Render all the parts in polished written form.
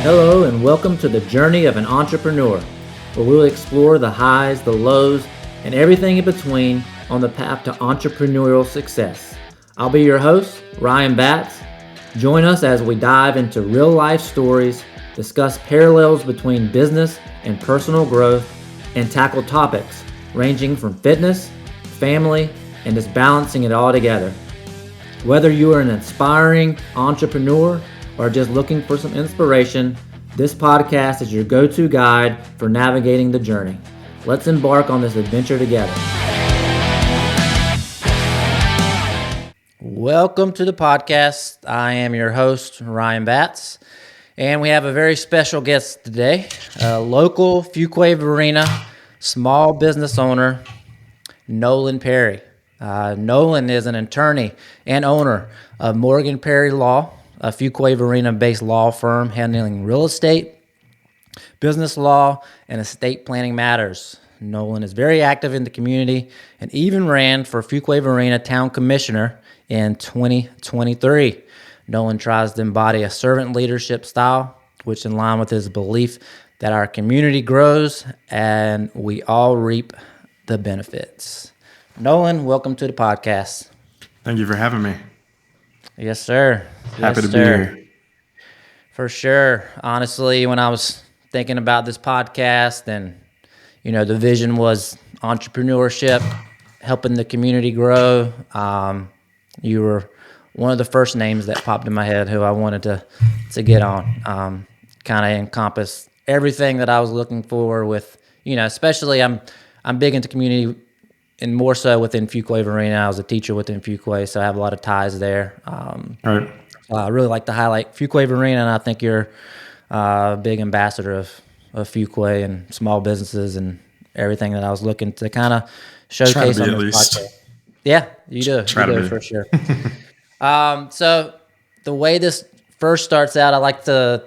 Hello and welcome to the journey of an entrepreneur, where we'll explore the highs, the lows, and everything in between on the path to entrepreneurial success. I'll be your host, Ryan Batts. Join us as we dive into real life stories, discuss parallels between business and personal growth, and tackle topics ranging from fitness, family, and just balancing it all together. Whether you are an aspiring entrepreneur or just looking for some inspiration, this podcast is your go-to guide for navigating the journey. Let's embark on this adventure together. Welcome to the podcast. I am your host, Ryan Batts, and we have a very special guest today, a local Fuqua Varina small business owner, Nolan Perry. Nolan is an attorney and owner of Nolan Perry Law, a Fuqua Varina-based law firm handling real estate, business law, and estate planning matters. Nolan is very active in the community and even ran for Fuqua Varina Town Commissioner in 2023. Nolan tries to embody a servant leadership style, which in line with his belief that our community grows and we all reap the benefits. Nolan, welcome to the podcast. Thank you for having me. Yes, sir. Happy to be here. For sure. Honestly, when I was thinking about this podcast and, the vision was entrepreneurship, helping the community grow, you were one of the first names that popped in my head who I wanted to get on. Kind of encompass everything that I was looking for with, especially I'm big into community and more so within Fuqua Varina. I was a teacher within Fuqua, so I have a lot of ties there. All right. I really like to highlight Fuqua Varina, and I think you're a big ambassador of Fuqua and small businesses and everything that I was looking to kind of showcase on this podcast. Yeah, you do. Try to be. For sure. So the way this first starts out, I like to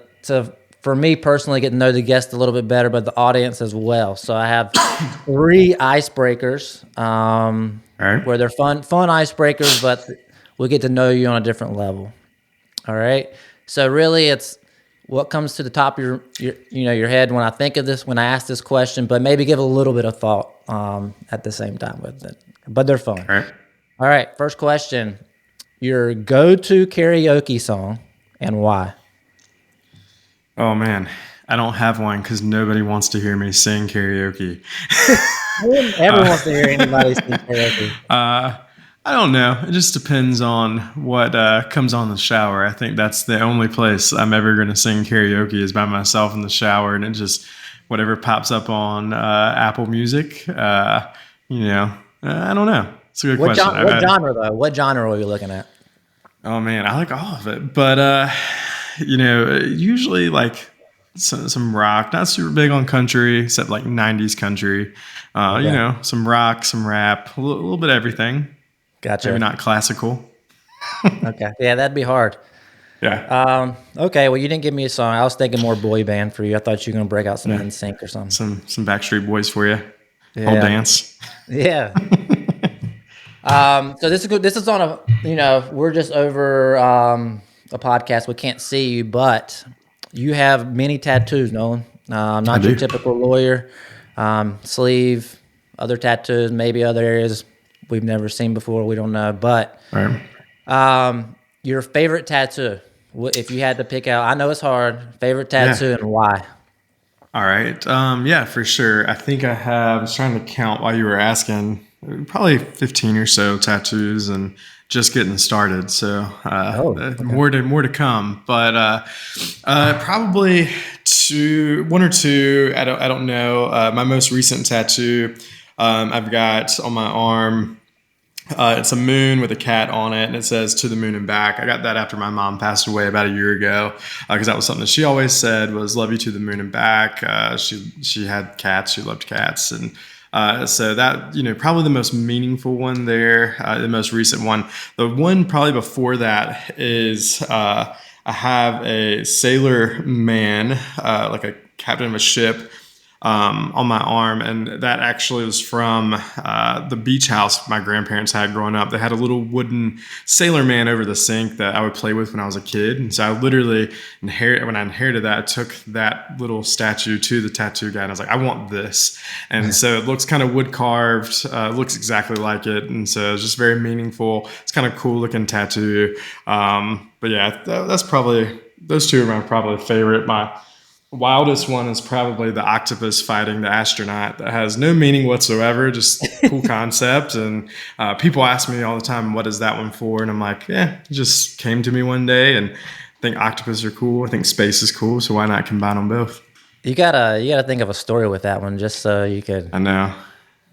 for me personally, get to know the guest a little bit better, but the audience as well. So I have 3 icebreakers, right, where they're fun icebreakers, but we'll get to know you on a different level. All right. So really, it's what comes to the top of your head when I think of this, when I ask this question, but maybe give a little bit of thought at the same time with it. But they're fun. All right. First question: your go-to karaoke song and why? Oh, man. I don't have one because nobody wants to hear me sing karaoke. Everyone wants to hear anybody sing karaoke. I don't know. It just depends on what comes on the shower. I think that's the only place I'm ever going to sing karaoke is by myself in the shower, and it just whatever pops up on Apple Music. I don't know. It's a good question. What genre, though? What genre are you looking at? Oh, man. I like all of it. But usually like some rock, not super big on country, except like 90s country, some rock, some rap, a little bit of everything. Gotcha. Maybe not classical. Okay. Yeah, that'd be hard. Yeah. Okay. Well, you didn't give me a song. I was thinking more boy band for you. I thought you were going to break out some NSYNC or something. Some Backstreet Boys for you. Yeah. Whole dance. Yeah. So this is good. This is on a, we're just over, a podcast. We can't see you, but you have many tattoos, Nolan. Not your typical lawyer. Sleeve, other tattoos, maybe other areas we've never seen before. We don't know. But your favorite tattoo, if you had to pick out, I know it's hard, favorite tattoo and why? All right. Yeah, for sure. I think I was trying to count while you were asking, probably 15 or so tattoos and just getting started. So more to come, but probably one or two. I don't know. My most recent tattoo I've got on my arm. It's a moon with a cat on it, and it says "To the Moon and Back." I got that after my mom passed away about a year ago, because that was something that she always said was "Love you to the moon and back." She had cats. She loved cats, and so that, probably the most meaningful one there, the most recent one. The one probably before that is I have a sailor man, like a captain of a ship, on my arm, and that actually was from the beach house my grandparents had growing up. They had a little wooden sailor man over the sink that I would play with when I was a kid, and so I literally when I inherited that, I took that little statue to the tattoo guy, and I was like, I want this. And so it looks kind of wood carved, looks exactly like it, and so it's just very meaningful. It's kind of cool looking tattoo. But yeah, that's probably, those two are my probably favorite. My wildest one is probably the octopus fighting the astronaut. That has no meaning whatsoever, just cool concept. And people ask me all the time, what is that one for? And I'm like, yeah, it just came to me one day, and I think octopus are cool. I think space is cool. So why not combine them both? You gotta think of a story with that one, just so you could. I know.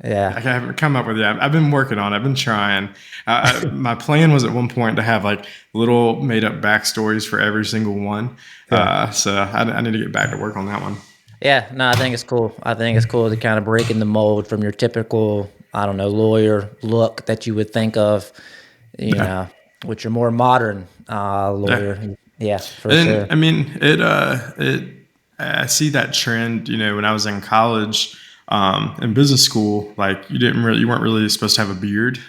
Yeah. I haven't come up with it. I've been working on it. I've been trying. My plan was at one point to have like little made up backstories for every single one. Yeah. So I need to get back to work on that one. Yeah, no, I think it's cool. I think it's cool to kind of break in the mold from your typical, I don't know, lawyer look that you would think of, you know, with your more modern lawyer. Yeah, for sure. I mean, I see that trend, when I was in college, in business school, like you weren't really supposed to have a beard.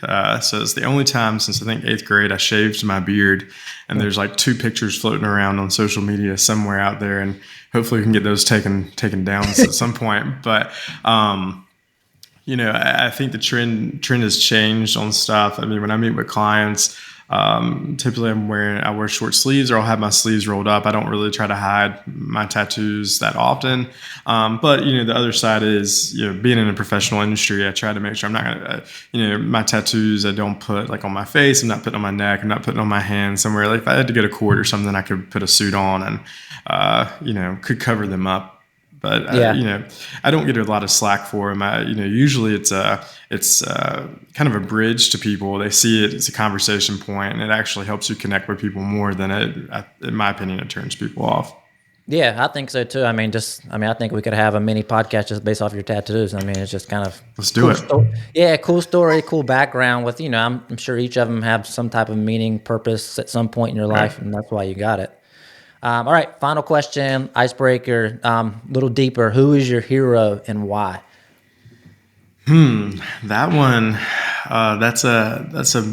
So it's the only time since I think 8th grade, I shaved my beard, and there's like 2 pictures floating around on social media somewhere out there. And hopefully we can get those taken down at some point. But, I think the trend has changed on stuff. I mean, when I meet with clients, typically I wear short sleeves, or I'll have my sleeves rolled up. I don't really try to hide my tattoos that often. But the other side is, being in a professional industry, I try to make sure I'm not going to, my tattoos, I don't put like on my face. I'm not putting on my neck. I'm not putting on my hand somewhere. Like if I had to go to court or something, I could put a suit on and, could cover them up. But I don't get a lot of slack for them. Usually it's kind of a bridge to people. They see it as a conversation point, and it actually helps you connect with people more than in my opinion, it turns people off. Yeah, I think so too. I think we could have a mini podcast just based off your tattoos. I mean, it's just kind of let's do it. Cool story, cool background with I'm sure each of them have some type of meaning, purpose at some point in your life, and that's why you got it. All right, final question, icebreaker, a little deeper. Who is your hero and why? That one, that's a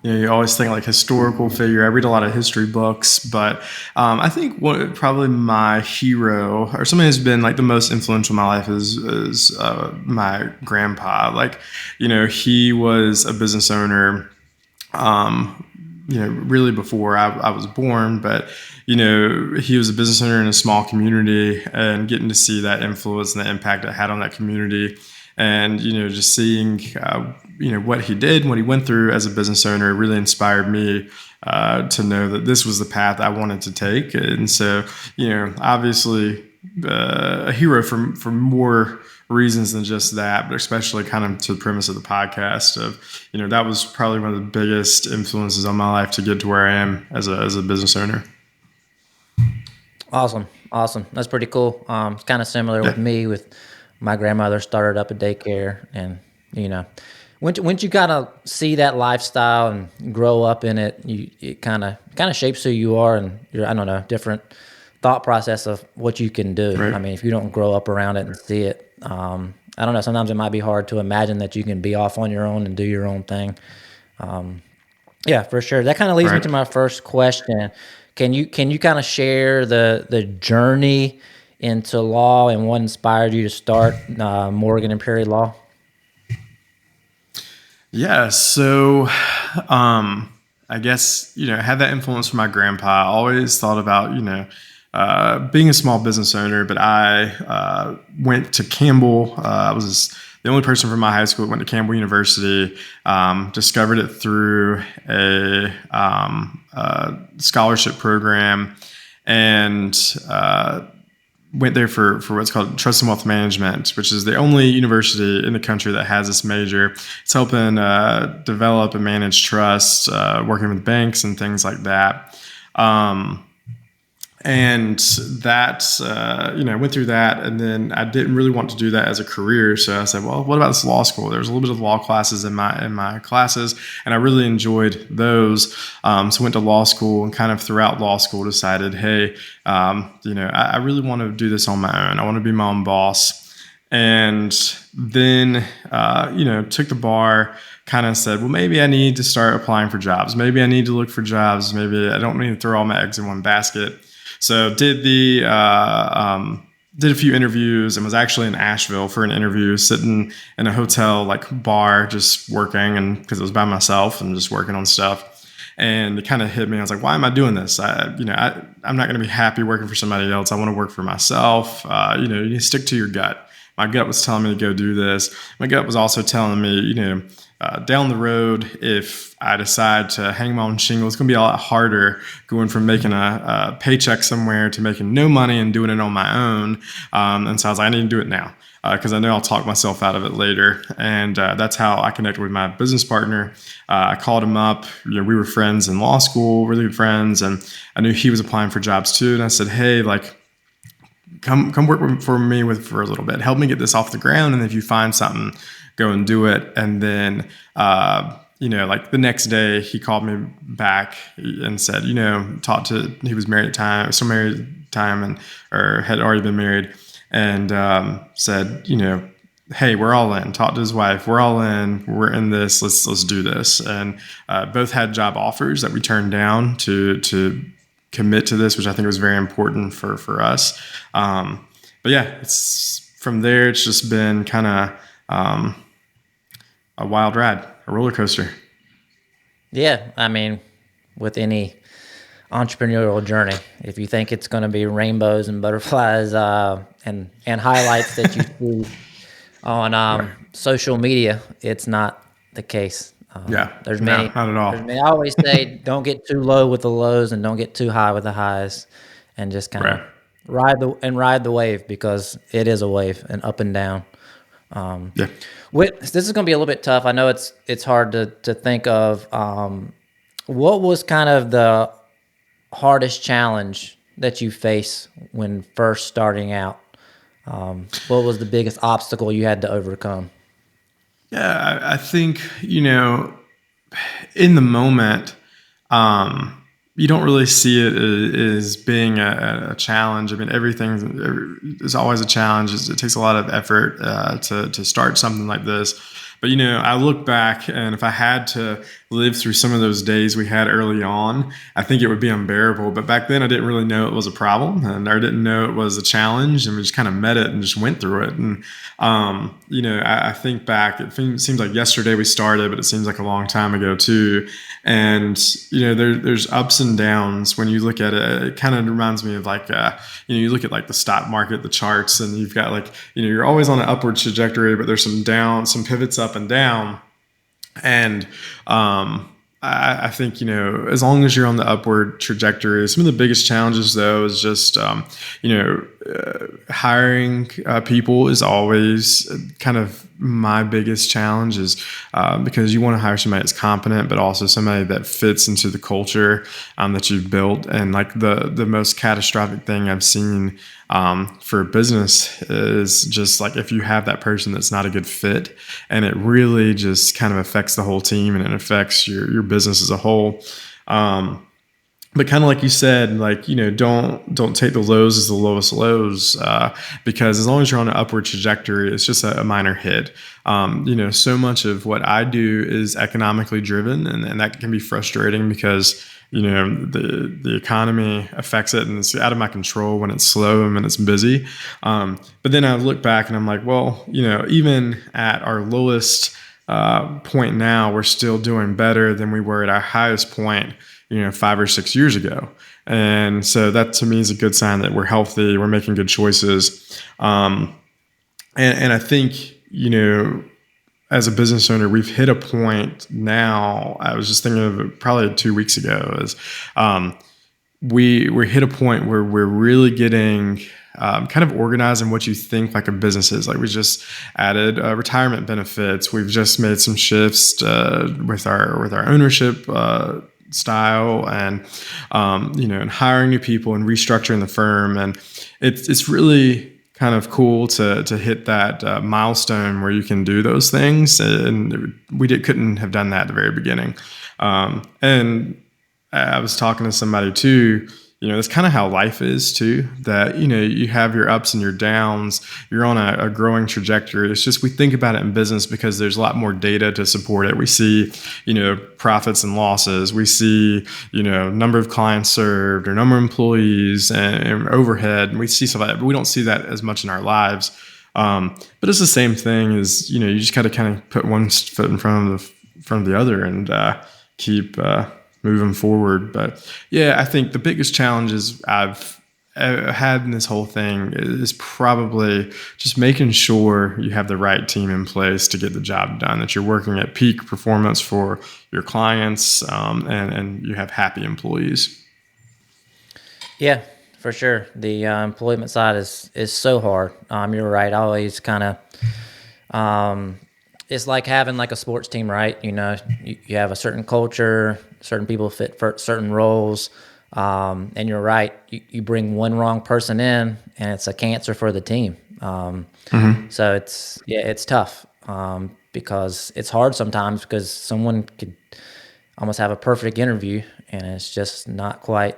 you always think like historical figure. I read a lot of history books, but I think probably my hero, or somebody who's been like the most influential in my life, is my grandpa. Like, he was a business owner, really before I was born, but he was a business owner in a small community, and getting to see that influence and the impact it had on that community, and just seeing what he did, what he went through as a business owner, really inspired me to know that this was the path I wanted to take. And so obviously a hero for more reasons than just that, but especially kind of to the premise of the podcast of, that was probably one of the biggest influences on my life to get to where I am as a business owner. Awesome. That's pretty cool. It's kind of similar with me. With my grandmother started up a daycare, and once you kind of see that lifestyle and grow up in it, it kind of shapes who you are and your different thought process of what you can do. Right. I mean, if you don't grow up around it and see it, I don't know. Sometimes it might be hard to imagine that you can be off on your own and do your own thing. Yeah, for sure. That kind of leads me to my first question. Can you kind of share the journey into law and what inspired you to start Morgan and Perry Law? Yeah, so I guess I had that influence from my grandpa. I always thought about being a small business owner, but I went to Campbell. I was the only person from my high school that went to Campbell University. Discovered it through a scholarship program, and went there for what's called Trust and Wealth Management, which is the only university in the country that has this major. It's helping develop and manage trust, working with banks and things like that. And that, went through that, and then I didn't really want to do that as a career. So I said, well, what about this law school? There was a little bit of law classes in my classes, and I really enjoyed those. So went to law school, and kind of throughout law school decided, hey, I really want to do this on my own. I want to be my own boss. And then, took the bar, kind of said, well, maybe I need to start applying for jobs. Maybe I need to look for jobs. Maybe I don't need to throw all my eggs in one basket. So did a few interviews, and was actually in Asheville for an interview, sitting in a hotel bar, just working, and because it was by myself and just working on stuff. And it kind of hit me. I was like, why am I doing this? I'm not going to be happy working for somebody else. I want to work for myself. You stick to your gut. My gut was telling me to go do this. My gut was also telling me, down the road, if I decide to hang my own shingle, it's going to be a lot harder going from making a paycheck somewhere to making no money and doing it on my own. And so I was like, I need to do it now, because I know I'll talk myself out of it later. And that's how I connected with my business partner. I called him up. We were friends in law school, really good friends, and I knew he was applying for jobs too. And I said, hey, come work for me for a little bit. Help me get this off the ground. And if you find something, go and do it. And then, the next day he called me back and said, he was married at the time, still married at the time, or had already been married, and said, hey, we're all in. Talked to his wife. We're all in. We're in this. Let's do this. And both had job offers that we turned down to commit to this, which I think was very important for us. But yeah, from there, it's just been kind of a wild ride, a roller coaster. Yeah, I mean, with any entrepreneurial journey, if you think it's going to be rainbows and butterflies and highlights that you see on social media, it's not the case. There's many. No, not at all. I always say, don't get too low with the lows and don't get too high with the highs, and just kind of ride the wave, because it is a wave, and up and down. This is going to be a little bit tough. I know it's hard to think of. What was kind of the hardest challenge that you faced when first starting out? What was the biggest obstacle you had to overcome? Yeah, I think, in the moment, you don't really see it as being a challenge. I mean, everything is always a challenge. It takes a lot of effort to start something like this. But, I look back, and if I had to live through some of those days we had early on, I think it would be unbearable. But back then I didn't really know it was a problem, and I didn't know it was a challenge, and we just kind of met it and just went through it. And, I think back, it seems like yesterday we started, but it seems like a long time ago too. And, there's ups and downs when you look at it. It kind of reminds me of you look at the stock market, the charts, and you've got you're always on an upward trajectory, but there's some pivots up and down. And I think, as long as you're on the upward trajectory, some of the biggest challenges, though, is just, hiring people is always kind of my biggest challenge, is because you want to hire somebody that's competent, but also somebody that fits into the culture that you've built. And the most catastrophic thing I've seen for business is just if you have that person that's not a good fit, and it really just kind of affects the whole team, and it affects your business as a whole. But kind of like you said, don't take the lows as the lowest lows, because as long as you're on an upward trajectory, it's just a minor hit. So much of what I do is economically driven, and that can be frustrating because the economy affects it, and it's out of my control when it's slow and when it's busy. But then I look back and I'm like, well, even at our lowest point now, we're still doing better than we were at our highest point, 5 or 6 years ago. And so that to me is a good sign that we're healthy, we're making good choices. And I think, as a business owner, we've hit a point now. I was just thinking of it probably 2 weeks ago, is we hit a point where we're really getting kind of organized in what you think a business is. We just added retirement benefits. We've just made some shifts with our ownership style, and and hiring new people and restructuring the firm. And it's really kind of cool to hit that milestone where you can do those things. And couldn't have done that at the very beginning. And I was talking to somebody too. That's kind of how life is too, that, you have your ups and your downs. You're on a growing trajectory. It's just, we think about it in business because there's a lot more data to support it. We see, profits and losses. We see, number of clients served or number of employees and overhead. And we see stuff like that, but we don't see that as much in our lives. But it's the same thing as, you just got to kind of put one foot in front of the other and keep moving forward. But yeah, I think the biggest challenges I've had in this whole thing is probably just making sure you have the right team in place to get the job done, that you're working at peak performance for your clients, and you have happy employees. Yeah, for sure. The employment side is so hard. You're right. I always kind of, it's like having like a sports team, right? You have a certain culture, certain people fit for certain roles. And you're right. You bring one wrong person in and it's a cancer for the team. So it's tough, because it's hard sometimes because someone could almost have a perfect interview and it's just not quite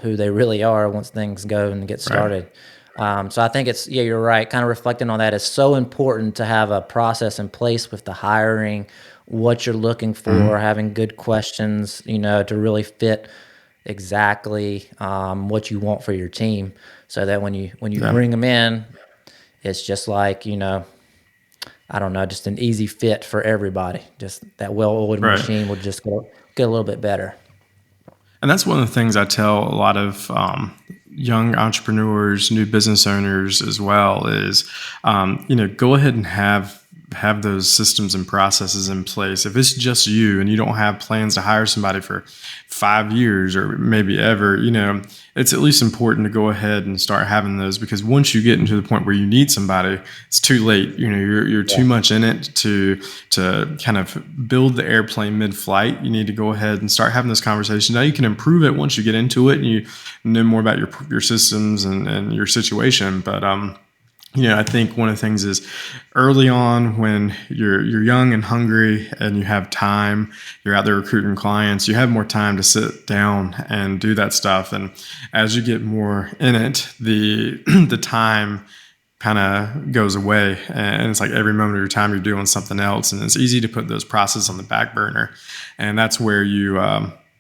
who they really are once things go and get started. Right. So I think you're right. Kind of reflecting on that, it's so important to have a process in place with the hiring, what you're looking for, having good questions, to really fit exactly what you want for your team, so that when you bring them in, it's just like, I don't know, just an easy fit for everybody. Just that well-oiled machine will just get a little bit better. And that's one of the things I tell a lot of young entrepreneurs, new business owners as well, is, go ahead and have those systems and processes in place. If it's just you and you don't have plans to hire somebody for 5 years or maybe ever, it's at least important to go ahead and start having those, because once you get into the point where you need somebody, it's too late. You're too much in it to kind of build the airplane mid-flight. You need to go ahead and start having this conversation. Now you can improve it once you get into it and you know more about your systems and your situation. But I think one of the things is early on, when you're young and hungry and you have time, you're out there recruiting clients, you have more time to sit down and do that stuff. And as you get more in it, the time kind of goes away, and it's like every moment of your time you're doing something else, and it's easy to put those processes on the back burner. And that's where you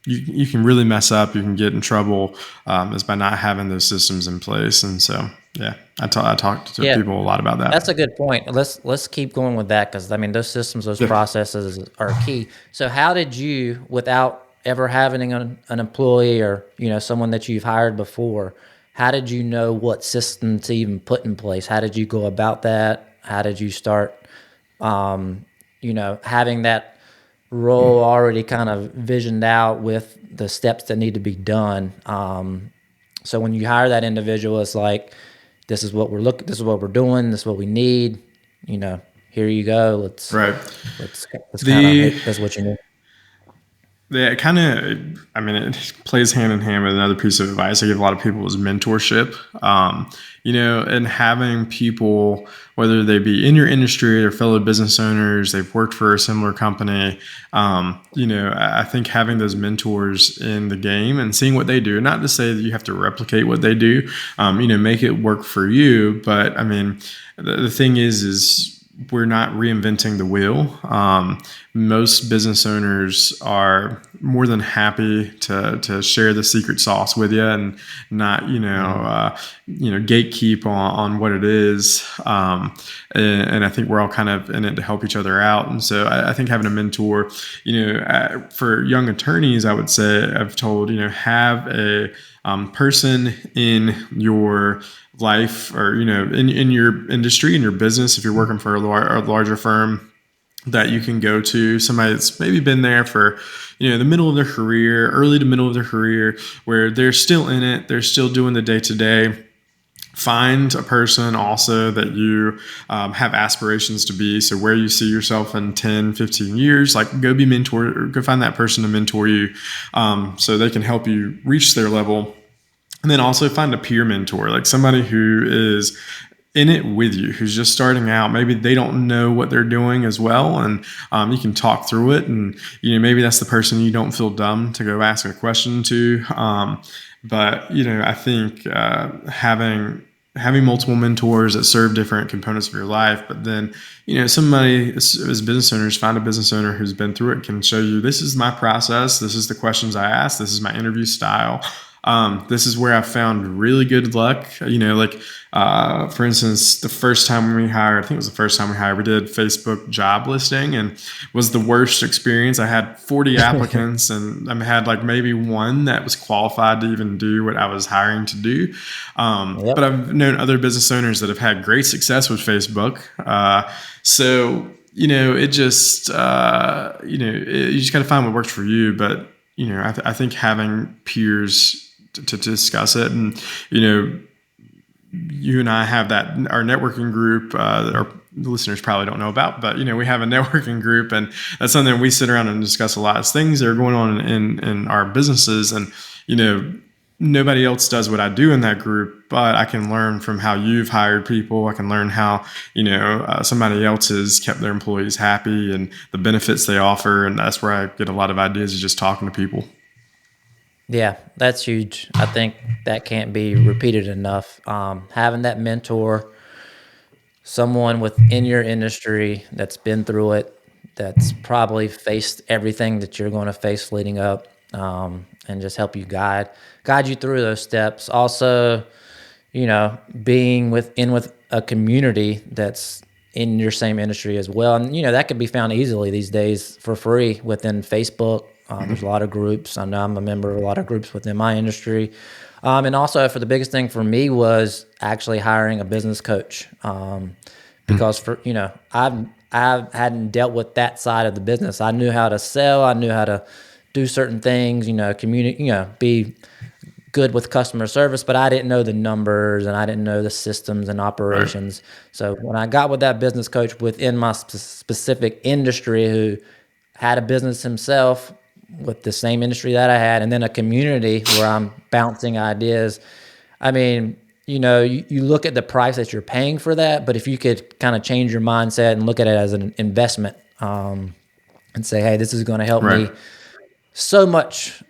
can really mess up, you can get in trouble, is by not having those systems in place. And so, yeah, I talk to people a lot about that. That's a good point. Let's keep going with that, because those systems, those processes are key. So how did you, without ever having an employee or someone that you've hired before, how did you know what system to even put in place? How did you go about that? How did you start, having that role already kind of visioned out with the steps that need to be done? So when you hire that individual, it's like, this is what we're doing, this is what we need, here you go. Let's kind of hit, that's what you need. Yeah, it plays hand in hand with another piece of advice I give a lot of people is mentorship. And having people, whether they be in your industry or fellow business owners, they've worked for a similar company. I think having those mentors in the game and seeing what they do, not to say that you have to replicate what they do, make it work for you. But the thing is we're not reinventing the wheel. Most business owners are more than happy to share the secret sauce with you and not, gatekeep on what it is. And I think we're all kind of in it to help each other out. And so I think having a mentor, for young attorneys, I would say I've told, have a person in your life or, in your industry, in your business, if you're working for a larger firm, that you can go to, somebody that's maybe been there for, the middle of their career, early to middle of their career, where they're still in it, they're still doing the day-to-day find a person also that you have aspirations to be. So where you see yourself in 10, 15 years, like go be mentor, or go find that person to mentor you so they can help you reach their level. And then also find a peer mentor, like somebody who is in it with you, who's just starting out. Maybe they don't know what they're doing as well, and you can talk through it. And maybe that's the person you don't feel dumb to go ask a question to. But I think having multiple mentors that serve different components of your life, but then somebody as business owners, find a business owner who's been through it, can show you, this is my process, this is the questions I ask, this is my interview style. This is where I found really good luck. For instance, the first time we hired, I think it was the first time we hired, we did Facebook job listing, and was the worst experience. I had 40 applicants and I had like maybe one that was qualified to even do what I was hiring to do. But I've known other business owners that have had great success with Facebook. It just, you just got to find what works for you. But, I think having peers to discuss it, and you and I have that, our networking group that our listeners probably don't know about, but we have a networking group, and that's something we sit around and discuss a lot of things that are going on in our businesses. And nobody else does what I do in that group, but I can learn from how you've hired people. I can learn how somebody else has kept their employees happy and the benefits they offer, and that's where I get a lot of ideas, is just talking to people. Yeah, that's huge. I think that can't be repeated enough. Having that mentor, someone within your industry that's been through it, that's probably faced everything that you're going to face leading up, and just help you guide you through those steps. Also, being with a community that's in your same industry as well. And, that could be found easily these days for free within Facebook. There's a lot of groups. I know I'm a member of a lot of groups within my industry. And also, for the biggest thing for me was actually hiring a business coach. Because I hadn't dealt with that side of the business. I knew how to sell. I knew how to do certain things, be good with customer service, but I didn't know the numbers and I didn't know the systems and operations. Right. So when I got with that business coach within my specific industry, who had a business himself with the same industry that I had, and then a community where I'm bouncing ideas. I mean, you look at the price that you're paying for that, but if you could kind of change your mindset and look at it as an investment, and say, hey, this is going to help me so much,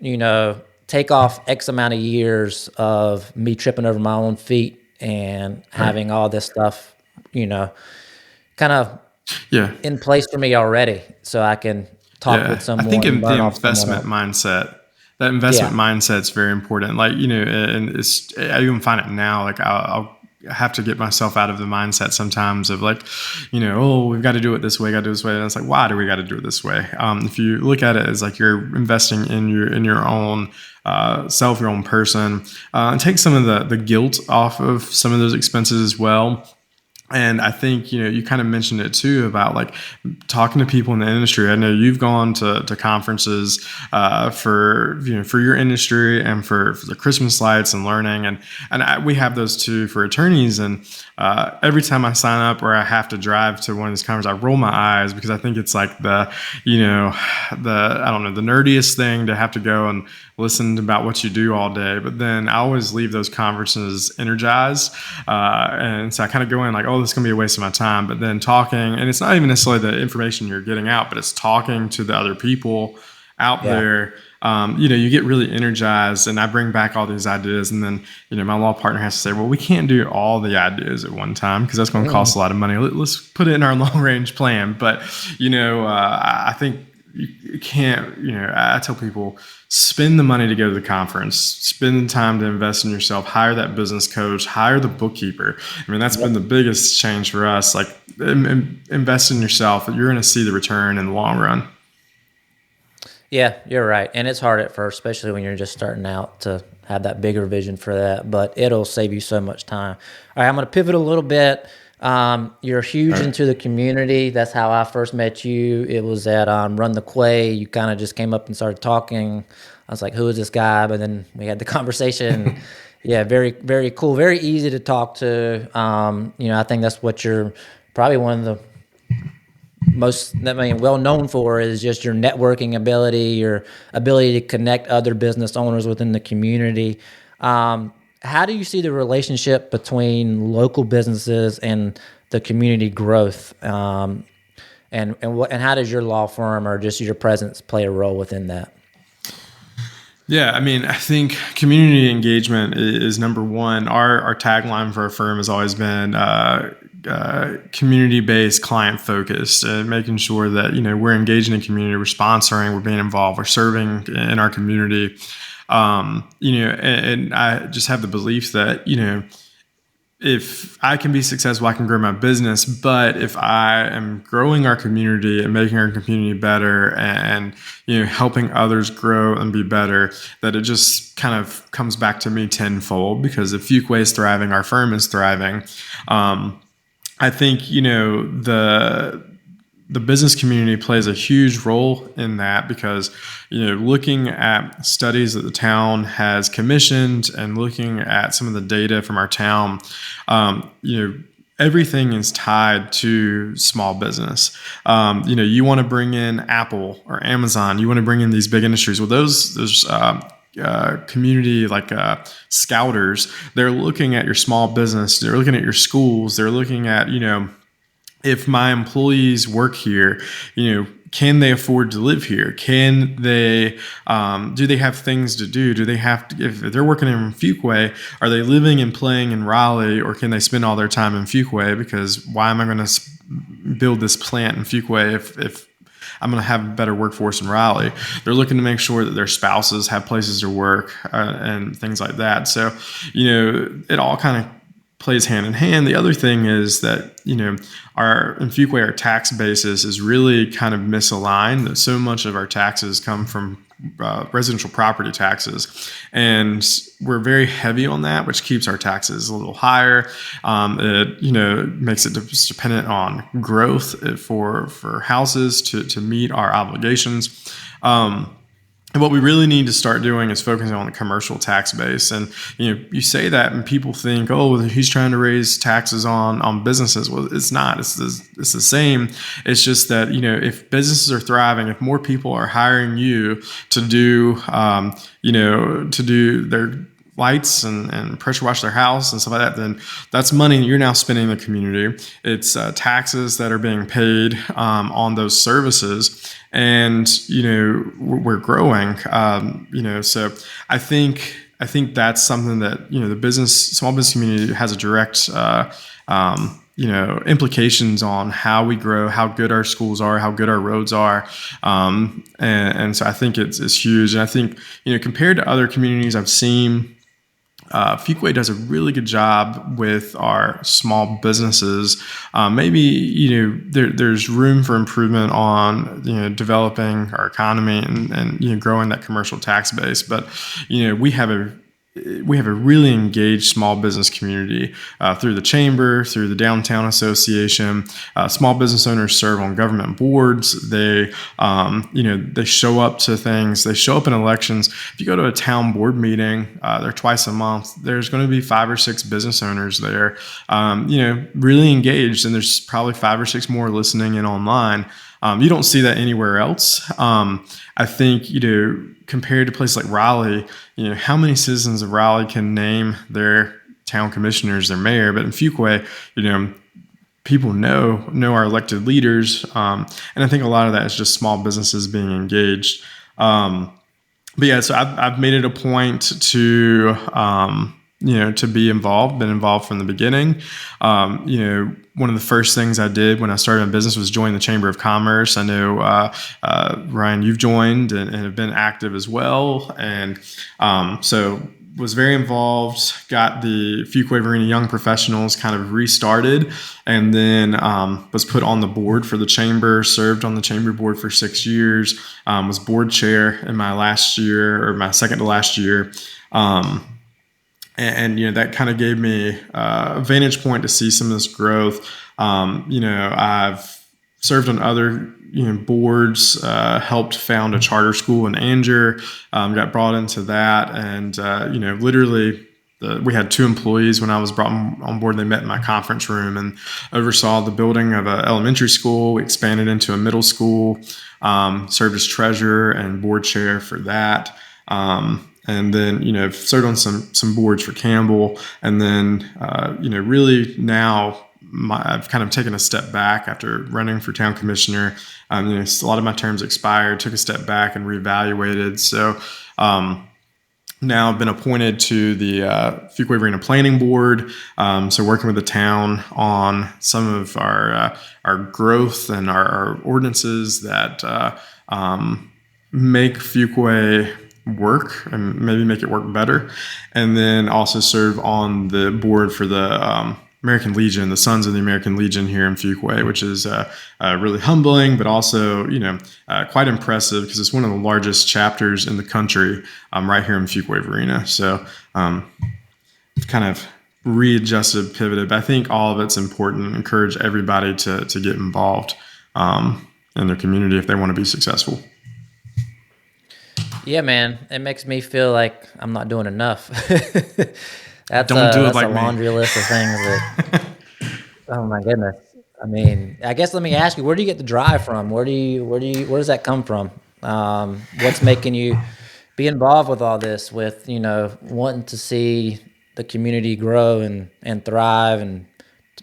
take off X amount of years of me tripping over my own feet and having all this stuff, kind of in place for me already, so I can talk with someone. I think the investment mindset, that investment mindset is very important. Like, and I even find it now, like I'll have to get myself out of the mindset sometimes of like, we've got to do it this way, got to do it this way. And it's like, why do we got to do it this way? If you look at it as like you're investing in your own self, your own person, and take some of the guilt off of some of those expenses as well. And I think, you kind of mentioned it too about like talking to people in the industry. I know you've gone to conferences for your industry and for the Christmas lights and learning. And we have those too for attorneys. And every time I sign up or I have to drive to one of these conferences, I roll my eyes, because I think it's like the nerdiest thing to have to go and listen about what you do all day. But then I always leave those conferences energized. And so I kind of go in like, oh, this is going to be a waste of my time. But then talking, and it's not even necessarily the information you're getting out, but it's talking to the other people out there. You get really energized, and I bring back all these ideas. And then, my law partner has to say, well, we can't do all the ideas at one time, because that's going to cost a lot of money. Let's put it in our long range plan. But, I think you can't, I tell people, spend the money to go to the conference, spend the time to invest in yourself, hire that business coach, hire the bookkeeper. I mean, that's been the biggest change for us. Like, invest in yourself. You're going to see the return in the long run. Yeah, you're right. And it's hard at first, especially when you're just starting out, to have that bigger vision for that, but it'll save you so much time. All right, I'm going to pivot a little bit. You're huge into the community. That's how I first met you. It was at Run the Quay. You kind of just came up and started talking. I was like, who is this guy? But then we had the conversation, Yeah, very, very cool. Very easy to talk to. I think that's what you're probably one of the well known for is just your networking ability, your ability to connect other business owners within the community. How do you see the relationship between local businesses and the community growth? And how does your law firm or just your presence play a role within that? Yeah, I mean, I think community engagement is number one. Our tagline for our firm has always been community-based, client-focused, and making sure that we're engaging in community, we're sponsoring, we're being involved, we're serving in our community. And I just have the belief that if I can be successful, I can grow my business. But if I am growing our community and making our community better and helping others grow and be better, that it just kind of comes back to me tenfold. Because if Fuqua is thriving, our firm is thriving. I think the business community plays a huge role in that, because looking at studies that the town has commissioned and looking at some of the data from our town, everything is tied to small business. You want to bring in Apple or Amazon, you want to bring in these big industries. Well, those community like scouters, they're looking at your small business, they're looking at your schools, they're looking at if my employees work here, can they afford to live here? Can they, do they have things to do? Do they have to, if they're working in Fuqua, are they living and playing in Raleigh, or can they spend all their time in Fuqua? Because why am I going to build this plant in Fuqua if I'm going to have a better workforce in Raleigh? They're looking to make sure that their spouses have places to work and things like that. So, it all kind of plays hand in hand. The other thing is that, in Fuqua, our tax basis is really kind of misaligned. That so much of our taxes come from residential property taxes, and we're very heavy on that, which keeps our taxes a little higher. It makes it dependent on growth for houses to meet our obligations. And what we really need to start doing is focusing on the commercial tax base. And you say that, and people think, oh, well, he's trying to raise taxes on businesses. Well, it's not. It's the same. It's just that if businesses are thriving, if more people are hiring you to do their lights and pressure wash their house and stuff like that, then that's money you're now spending in the community. It's taxes that are being paid on those services, and we're growing. So I think that's something that the small business community has a direct implications on how we grow, how good our schools are, how good our roads are. And so I think it's huge. And I think, compared to other communities I've seen, Fuqua does a really good job with our small businesses. Maybe there's room for improvement on developing our economy and growing that commercial tax base. But we have a really engaged small business community through the chamber, through the downtown association. Small business owners serve on government boards. They show up to things. They show up in elections. If you go to a town board meeting, they're twice a month. There's going to be 5 or 6 business owners there, really engaged, and there's probably 5 or 6 more listening in online. You don't see that anywhere else. I think, compared to places like Raleigh, how many citizens of Raleigh can name their town commissioners, their mayor? But in Fuqua, people know our elected leaders. And I think a lot of that is just small businesses being engaged. But yeah, so I've made it a point to, to be involved, been involved from the beginning. One of the first things I did when I started my business was join the Chamber of Commerce. I know, Ryan, you've joined and have been active as well. And so was very involved, got the Fuqua Varina Young Professionals kind of restarted, and then was put on the board for the chamber, served on the chamber board for 6 years, was board chair in my last year, or my second to last year. And that kind of gave me a vantage point to see some of this growth. I've served on other boards, helped found a charter school in Anger, got brought into that, and literally we had 2 employees when I was brought on board. They met in my conference room and oversaw the building of an elementary school. We expanded into a middle school, served as treasurer and board chair for that. And then, served on some boards for Campbell. And then, really now I've kind of taken a step back after running for town commissioner. A lot of my terms expired, took a step back and reevaluated. So, now I've been appointed to the Fuqua Varina Planning Board, so working with the town on some of our growth and our ordinances that make Fuqua work and maybe make it work better, and then also serve on the board for the American Legion, the Sons of the American Legion here in Fuqua, which is really humbling, but also, quite impressive because it's one of the largest chapters in the country right here in Fuqua Varina. So kind of readjusted, pivoted, but I think all of it's important. Encourage everybody to get involved in their community if they want to be successful. Yeah, man, it makes me feel like I'm not doing enough. That's a laundry list of things that, oh my goodness. I mean, I guess let me ask you, where do you get the drive from? Where does that come from? What's making you be involved with all this, with, wanting to see the community grow and thrive and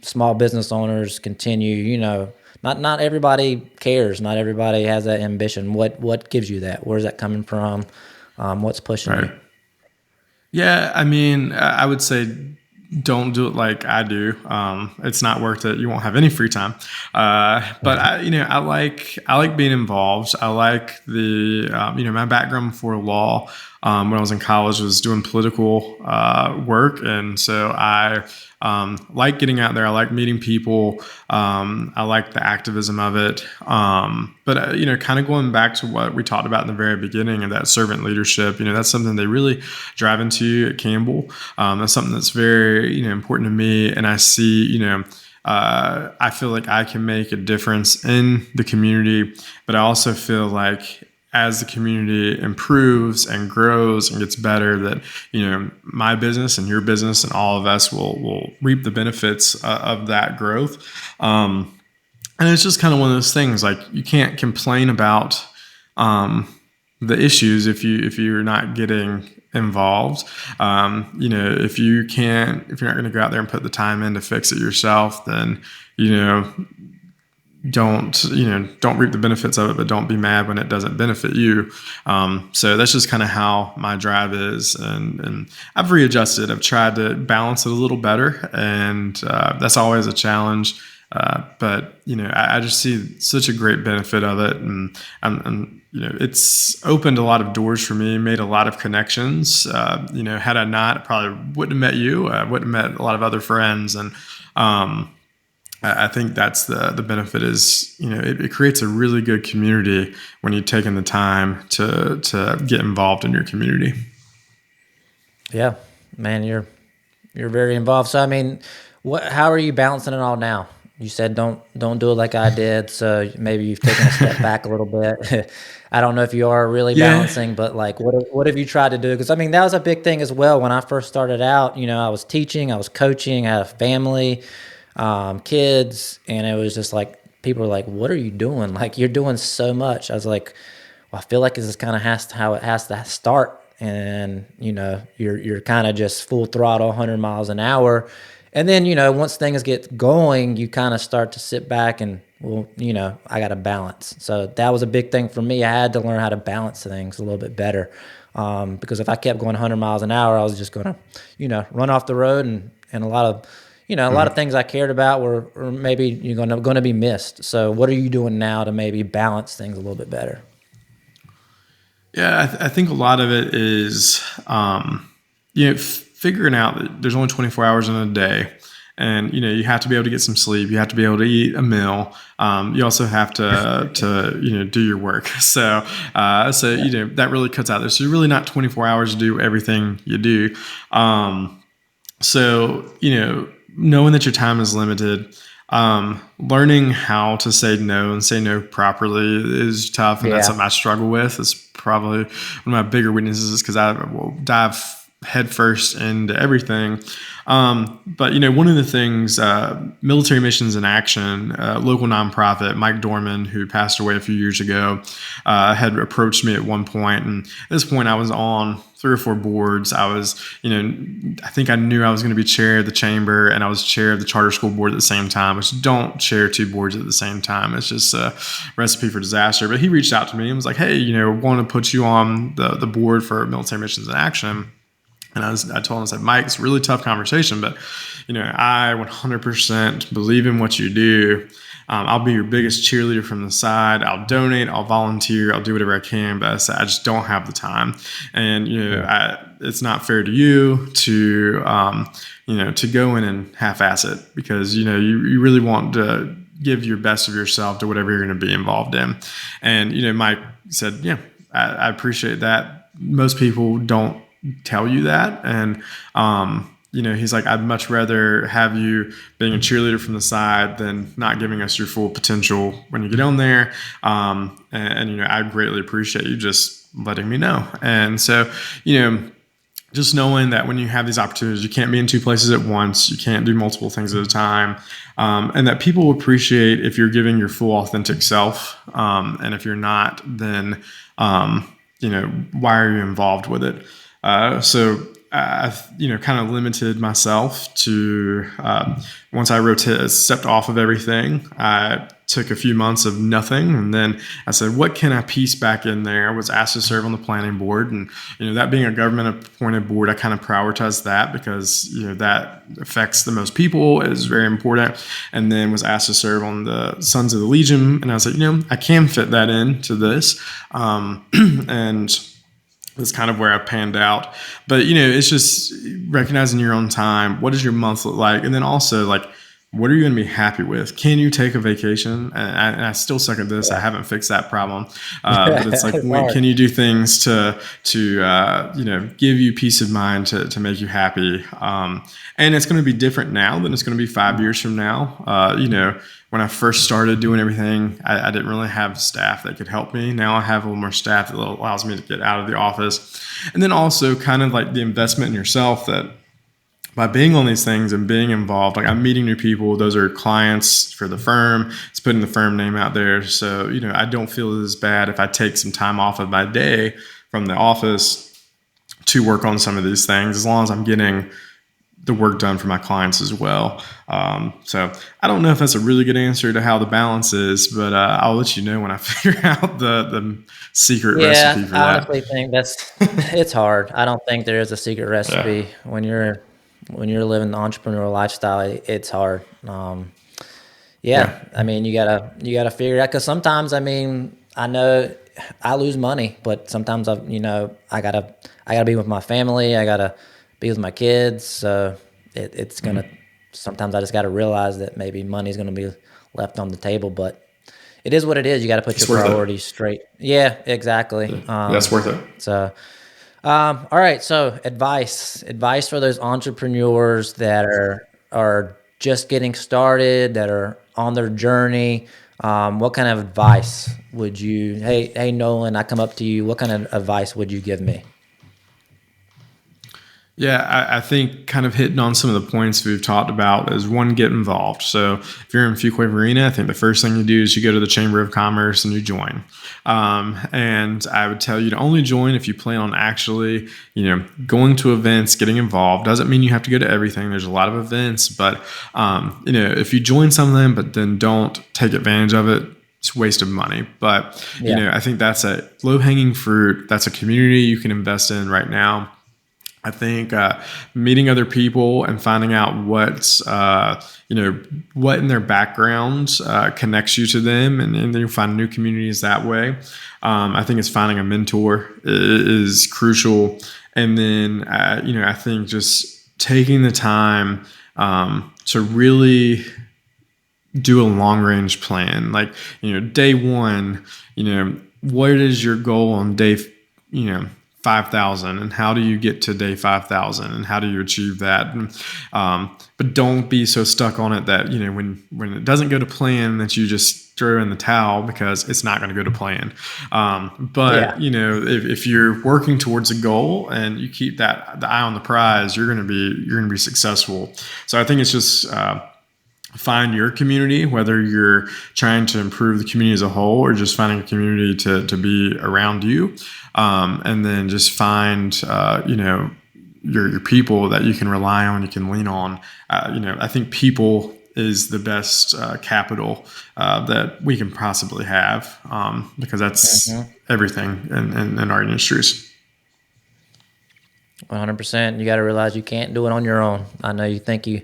small business owners continue, not everybody cares. Not everybody has that ambition. What gives you that? Where's that coming from? What's pushing you? Yeah, I mean, I would say don't do it like I do. It's not worth it. You won't have any free time. But I like being involved. I like the my background before law. When I was in college, was doing political work, and so I like getting out there. I like meeting people. I like the activism of it. But kind of going back to what we talked about in the very beginning of that servant leadership, that's something they really drive into at Campbell. That's something that's very, important to me. And I see, I feel like I can make a difference in the community, but I also feel like as the community improves and grows and gets better, that, my business and your business and all of us will reap the benefits of that growth. And it's just kind of one of those things, like you can't complain about the issues if you're not getting involved. If you're not going to go out there and put the time in to fix it yourself, then, don't reap the benefits of it, but don't be mad when it doesn't benefit you. So that's just kind of how my drive is. And I've readjusted. I've tried to balance it a little better. And that's always a challenge. But I just see such a great benefit of it. And it's opened a lot of doors for me, made a lot of connections. Had I not, I probably wouldn't have met you. I wouldn't have met a lot of other friends. And, I think that's the benefit is, it creates a really good community when you've taken the time to get involved in your community. Yeah, man, you're very involved. So, I mean, how are you balancing it all now? You said don't do it like I did. So maybe you've taken a step back a little bit. I don't know if you are really balancing, but like, what have you tried to do? Because I mean, that was a big thing as well. When I first started out, I was teaching, I was coaching, I had a family, kids, and it was just like, people were like, what are you doing? Like, you're doing so much. I was like, well, I feel like this is kind of how it has to start. And, you're kind of just full throttle, 100 miles an hour. And then, once things get going, you kind of start to sit back and, well, I got to balance. So that was a big thing for me. I had to learn how to balance things a little bit better. Because if I kept going 100 miles an hour, I was just going to, run off the road, and a lot of, a lot of things I cared about were maybe you're going to be missed. So what are you doing now to maybe balance things a little bit better? Yeah, I think a lot of it is, figuring out that there's only 24 hours in a day, and you have to be able to get some sleep. You have to be able to eat a meal. You also have to do your work. So that really cuts out there. So you're really not 24 hours to do everything you do. Knowing that your time is limited, learning how to say no and say no properly is tough, and that's something I struggle with. It's probably one of my bigger weaknesses, because I will dive headfirst into everything. But, one of the things, Military Missions in Action, local nonprofit, Mike Dorman, who passed away a few years ago, had approached me at one point. And at this point, I was on 3 or 4 boards. I was, I think I knew I was going to be chair of the chamber, and I was chair of the charter school board at the same time, which don't chair 2 boards at the same time. It's just a recipe for disaster. But he reached out to me and was like, hey, I want to put you on the board for Military Missions in Action. And I told him, I said, Mike, it's a really tough conversation, but, I 100% believe in what you do. I'll be your biggest cheerleader from the side. I'll donate, I'll volunteer, I'll do whatever I can, but I said, I just don't have the time. And, it's not fair to you to, to go in and half-ass it, because, you really want to give your best of yourself to whatever you're going to be involved in. And, Mike said, yeah, I appreciate that. Most people don't tell you that. And, he's like, I'd much rather have you being a cheerleader from the side than not giving us your full potential when you get on there. And I greatly appreciate you just letting me know. And so, just knowing that when you have these opportunities, you can't be in 2 places at once, you can't do multiple things at a time, and that people appreciate if you're giving your full authentic self. And if you're not, then, why are you involved with it? So I've, kind of limited myself to, once I stepped off of everything, I took a few months of nothing. And then I said, what can I piece back in there? I was asked to serve on the planning board, and, that being a government appointed board, I kind of prioritized that because, that affects the most people, is very important. And then was asked to serve on the Sons of the Legion. And I was like, I can fit that into this. And that's kind of where I panned out. But, it's just recognizing your own time. What does your month look like? And then also, like, what are you going to be happy with? Can you take a vacation? And I still suck at this. I haven't fixed that problem. But it's like, can you do things to give you peace of mind, to make you happy? And it's going to be different now than it's going to be 5 years from now. When I first started doing everything, I didn't really have staff that could help me. Now I have a little more staff that allows me to get out of the office. And then also kind of like the investment in yourself, that by being on these things and being involved, like I'm meeting new people, those are clients for the firm, it's putting the firm name out there. So, I don't feel as bad if I take some time off of my day from the office to work on some of these things, as long as I'm getting the work done for my clients as well. So I don't know if that's a really good answer to how the balance is, but I'll let you know when I figure out the secret recipe for that. I honestly think it's hard. I don't think there is a secret recipe. When you're living the entrepreneurial lifestyle, it's hard. I mean, you gotta figure it out, because sometimes, I mean, I know I lose money, but sometimes I gotta be with my family. I gotta be with my kids. So it's gonna, sometimes I just gotta realize that maybe money's gonna be left on the table, but it is what it is. You got to put your priorities straight. Yeah, exactly. That's worth it. So, all right. So advice for those entrepreneurs that are just getting started, that are on their journey. What kind of advice would you, hey, Nolan, I come up to you. What kind of advice would you give me? Yeah, I think kind of hitting on some of the points we've talked about is, one, get involved. So if you're in Fuqua Varina, I think the first thing you do is you go to the Chamber of Commerce and you join. And I would tell you to only join if you plan on actually, going to events, getting involved. Doesn't mean you have to go to everything. There's a lot of events, but, if you join some of them, but then don't take advantage of it, it's a waste of money. But, I think that's a low-hanging fruit. That's a community you can invest in right now. I think meeting other people and finding out what in their background connects you to them, and then you find new communities that way. I think it's finding a mentor is crucial. And then, I think just taking the time to really do a long-range plan. Like, day one, what is your goal on day, 5,000, and how do you get to day 5,000, and how do you achieve that? And, but don't be so stuck on it that, when it doesn't go to plan, that you just throw in the towel because it's not going to go to plan. But Yeah. if you're working towards a goal and you keep the eye on the prize, you're going to be successful. So I think it's just find your community, whether you're trying to improve the community as a whole or just finding a community to be around you, and then just find your people that you can rely on, you can lean on. I think people is the best capital that we can possibly have, because that's everything in our industries. 100%. You got to realize you can't do it on your own. I know you think you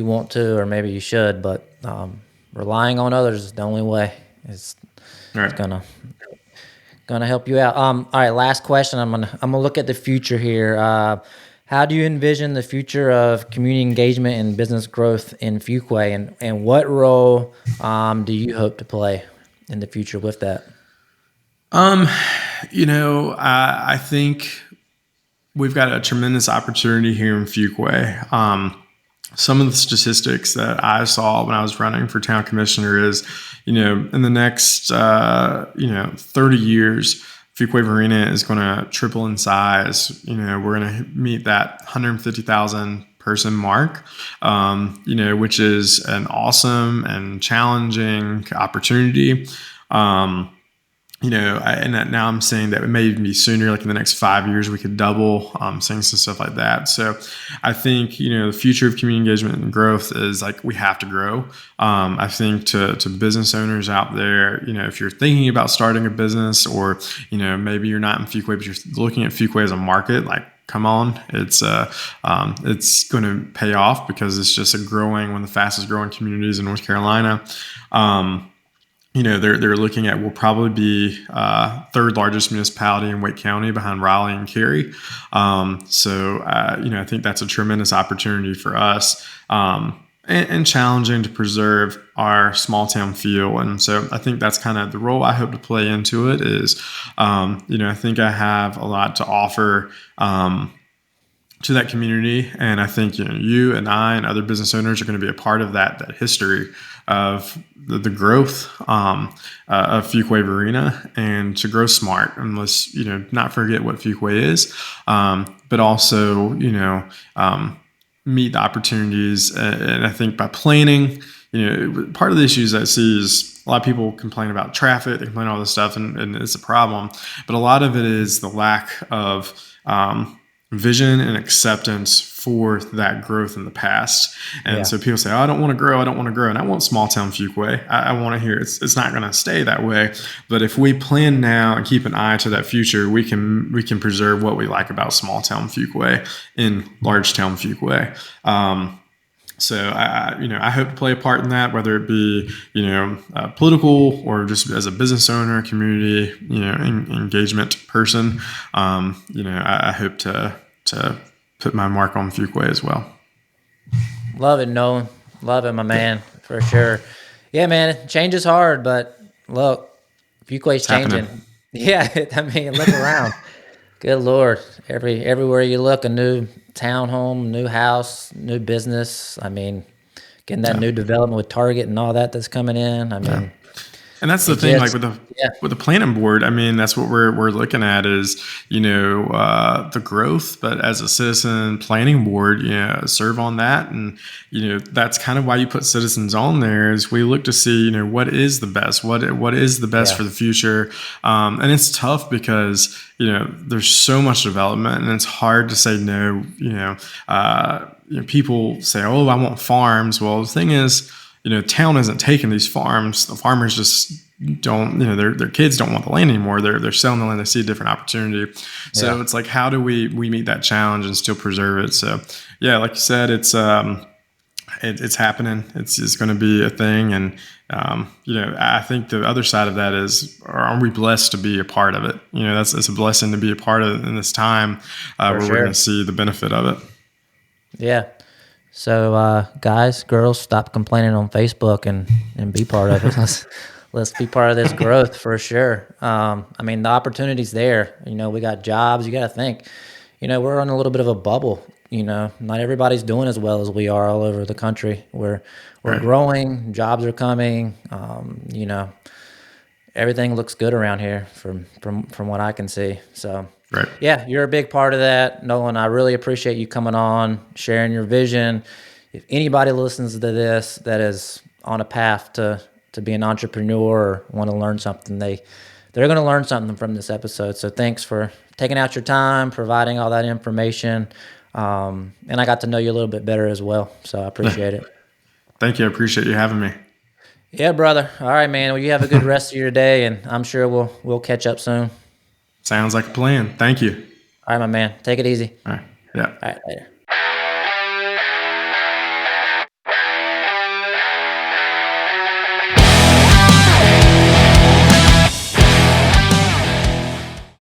want to, or maybe you should, but relying on others is the only way. It's gonna help you out. All right, last question. I'm gonna look at the future here. How do you envision the future of community engagement and business growth in Fuqua, and what role do you hope to play in the future with that? I think we've got a tremendous opportunity here in Fuqua. Some of the statistics that I saw when I was running for town commissioner is, in the next, 30 years, Fuqua Varina is going to triple in size. We're going to meet that 150,000 person mark, which is an awesome and challenging opportunity. Now I'm saying that it may even be sooner, like in the next 5 years, we could double, things and stuff like that. So I think, the future of community engagement and growth is like, we have to grow. I think to business owners out there, if you're thinking about starting a business or, maybe you're not in Fuqua, but you're looking at Fuqua as a market, like, come on, it's going to pay off because it's just one of the fastest growing communities in North Carolina. They're looking at, will probably be third largest municipality in Wake County behind Raleigh and Cary. I think that's a tremendous opportunity for us, and challenging to preserve our small town feel. And so I think that's kind of the role I hope to play into it is, I think I have a lot to offer to that community. And I think, you and I and other business owners are going to be a part of that history of the growth of Fuqua Varina, and to grow smart, and let's, not forget what Fuqua is, but also, meet the opportunities. And I think by planning, part of the issues I see is a lot of people complain about traffic, they complain all this stuff, and it's a problem. But a lot of it is the lack of vision and acceptance for that growth in the past. And so people say, oh, I don't want to grow. And I want small town Fuqua. I want to hear it's not going to stay that way. But if we plan now and keep an eye to that future, we can preserve what we like about small town Fuqua in large town Fuqua. So I hope to play a part in that, whether it be, political or just as a business owner, community, engagement person. I hope to put my mark on Fuqua as well. Love it, Nolan. Love it, my man, for sure. Yeah, man, change is hard, but look, Fuqua's changing. Happening. Yeah, look around. Good Lord. Everywhere you look, a new townhome, new house, new business. Getting that new development with Target and all that's coming in. And that's the thing, like with the planning board, that's what we're looking at is, the growth, but as a citizen planning board, serve on that. And, that's kind of why you put citizens on there, is we look to see, what is the best, what is the best for the future. And it's tough because, there's so much development, and it's hard to say no. People say, oh, I want farms. Well, the thing is, town isn't taking these farms. The farmers just don't, their kids don't want the land anymore. They're selling the land. They see a different opportunity. So it's like, how do we meet that challenge and still preserve it? So yeah, like you said, it's happening. It's going to be a thing. And, I think the other side of that is, are we blessed to be a part of it? It's a blessing to be a part of it in this time where we're going to see the benefit of it. Yeah. So, guys, girls, stop complaining on Facebook and be part of it. Let's be part of this growth for sure. The opportunity's there. We got jobs. You got to think, we're on a little bit of a bubble. Not everybody's doing as well as we are all over the country. We're we're growing, jobs are coming. Everything looks good around here from what I can see. So, yeah, you're a big part of that, Nolan. I really appreciate you coming on, sharing your vision. If anybody listens to this that is on a path to be an entrepreneur or want to learn something, they're going to learn something from this episode. So thanks for taking out your time, providing all that information. And I got to know you a little bit better as well. So I appreciate it. Thank you. I appreciate you having me. Yeah, brother. All right, man. Well, you have a good rest of your day, and I'm sure we'll catch up soon. Sounds like a plan. Thank you. All right, my man. Take it easy. All right. Yeah. All right, later.